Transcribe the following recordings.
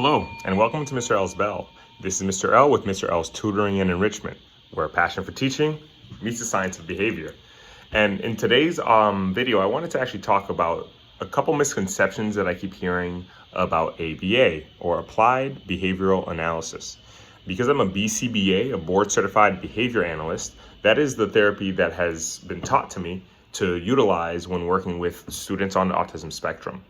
Hello, and welcome to Mr. L's Bell. This is Mr. L with Mr. L's Tutoring and Enrichment, where a passion for teaching meets the science of behavior. And in today's video, I wanted to actually talk about a couple misconceptions that I keep hearing about ABA, or Applied Behavioral Analysis. Because I'm a BCBA, a Board Certified Behavior Analyst, that is the therapy that has been taught to me to utilize when working with students on the autism spectrum.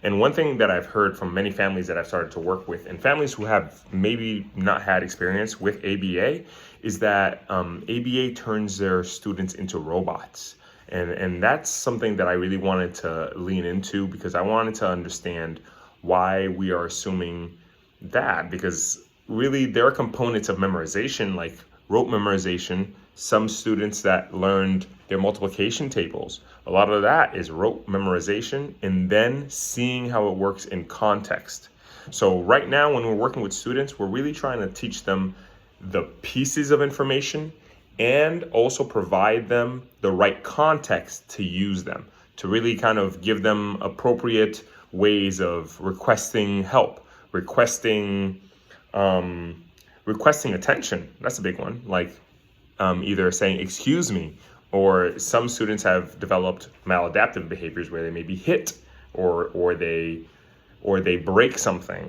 And one thing that I've heard from many families that I've started to work with, and families who have maybe not had experience with ABA, is that ABA turns their students into robots. And that's something that I really wanted to lean into, because I wanted to understand why we are assuming that, because really there are components of memorization, like rote memorization. Some students that learned their multiplication tables, a lot of that is rote memorization and then seeing how it works in context. So right now, when we're working with students, we're really trying to teach them the pieces of information and also provide them the right context to use them, to really kind of give them appropriate ways of requesting help, requesting attention. That's a big one. Like either saying, excuse me, or some students have developed maladaptive behaviors where they maybe hit or they break something.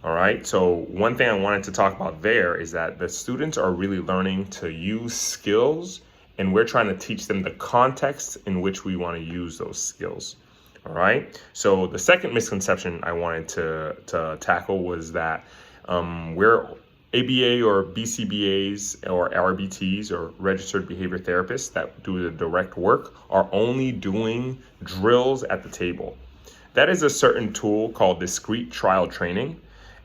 All right. So one thing I wanted to talk about there is that the students are really learning to use skills, and we're trying to teach them the context in which we want to use those skills. All right. So the second misconception I wanted to tackle was that we're ABA or BCBAs or RBTs, or registered behavior therapists that do the direct work, are only doing drills at the table. That is a certain tool called discrete trial training,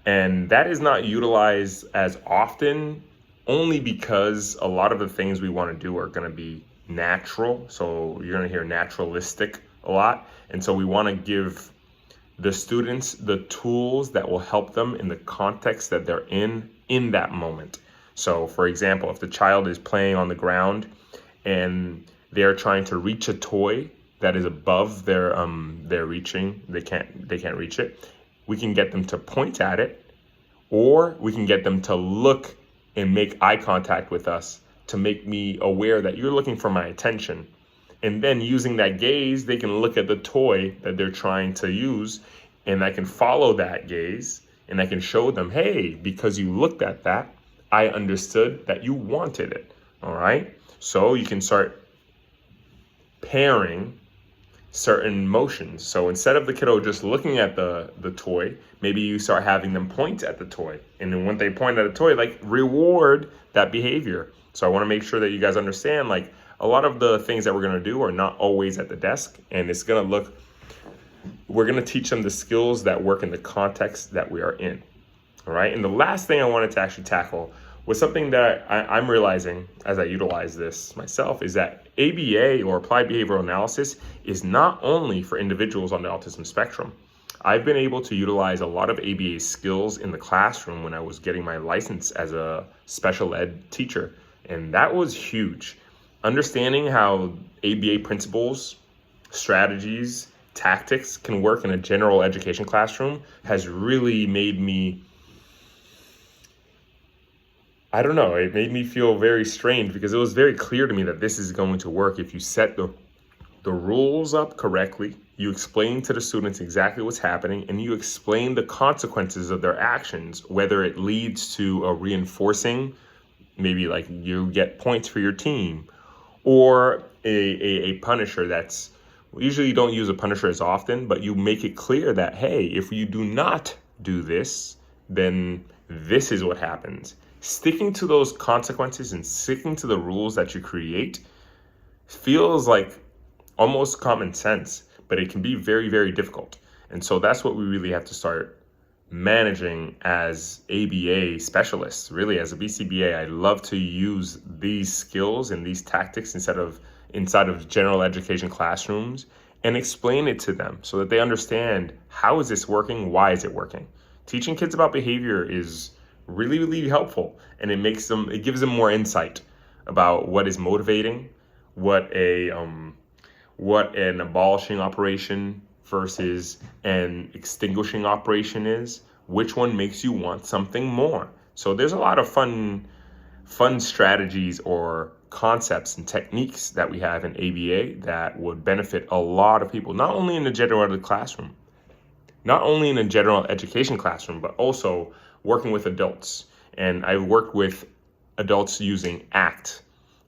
and that is not utilized as often, only because a lot of the things we want to do are going to be natural. So you're going to hear naturalistic a lot, and so we want to give the students the tools that will help them in the context that they're in that moment. So for example, if the child is playing on the ground and they're trying to reach a toy that is above their reaching, they can't reach it, we can get them to point at it, or we can get them to look and make eye contact with us to make me aware that you're looking for my attention. And then using that gaze, they can look at the toy that they're trying to use, and I can follow that gaze, and I can show them, hey, because you looked at that, I understood that you wanted it. All right. So you can start pairing certain motions. So instead of the kiddo just looking at the toy, maybe you start having them point at the toy. And then when they point at a toy, like, reward that behavior. So I want to make sure that you guys understand, like, a lot of the things that we're going to do are not always at the desk, and it's going to look, we're going to teach them the skills that work in the context that we are in. All right. And the last thing I wanted to actually tackle was something that I'm realizing as I utilize this myself, is that ABA, or Applied Behavioral Analysis, is not only for individuals on the autism spectrum. I've been able to utilize a lot of ABA skills in the classroom when I was getting my license as a special ed teacher. And that was huge. Understanding how ABA principles, strategies, tactics can work in a general education classroom has really made me, I don't know, it made me feel very strange, because it was very clear to me that this is going to work if you set the rules up correctly, you explain to the students exactly what's happening, and you explain the consequences of their actions, whether it leads to a reinforcing, maybe like you get points for your team, or a punisher. That's, usually you don't use a punisher as often, but you make it clear that, hey, if you do not do this, then this is what happens. Sticking to those consequences and sticking to the rules that you create feels like almost common sense, but it can be very, very difficult. And so that's what we really have to start managing as ABA specialists. Really, as a BCBA, I love to use these skills and these tactics inside of general education classrooms and explain it to them so that they understand, how is this working? Why is it working? Teaching kids about behavior is really, really helpful, and it gives them more insight about what is motivating, what an abolishing operation versus an extinguishing operation is, Which one makes you want something more? So there's a lot of fun strategies or concepts and techniques that we have in ABA that would benefit a lot of people, not only in the general ed classroom, not only in a general education classroom, but also working with adults. And I've worked with adults using ACT.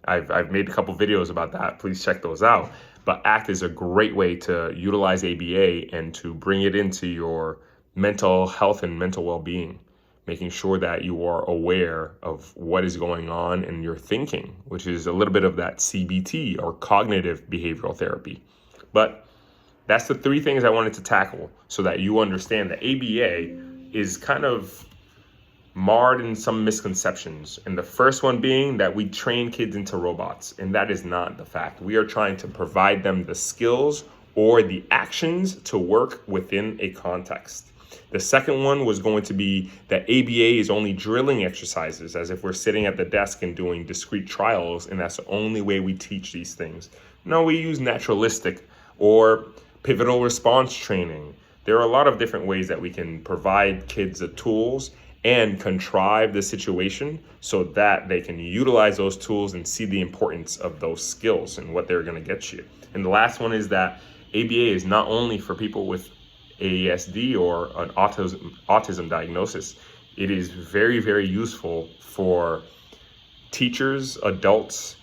I've made a couple videos about that. Please check those out. But ACT is a great way to utilize ABA and to bring it into your mental health and mental well-being, making sure that you are aware of what is going on in your thinking, which is a little bit of that CBT or cognitive behavioral therapy. But that's the three things I wanted to tackle so that you understand that ABA is kind of marred in some misconceptions. And the first one being that we train kids into robots, and that is not the fact. We are trying to provide them the skills or the actions to work within a context. The second one was going to be that ABA is only drilling exercises, as if we're sitting at the desk and doing discrete trials, and that's the only way we teach these things. No, we use naturalistic or pivotal response training. There are a lot of different ways that we can provide kids the tools and contrive the situation so that they can utilize those tools and see the importance of those skills and what they're going to get you. And the last one is that ABA is not only for people with ASD or an autism diagnosis. It is very, very useful for teachers, adults,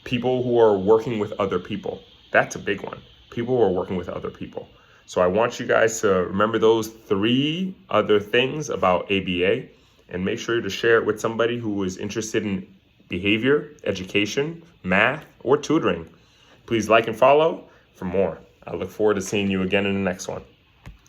people who are working with other people. That's a big one. People who are working with other people. So I want you guys to remember those three other things about ABA and make sure to share it with somebody who is interested in behavior, education, math, or tutoring. Please like and follow for more. I look forward to seeing you again in the next one.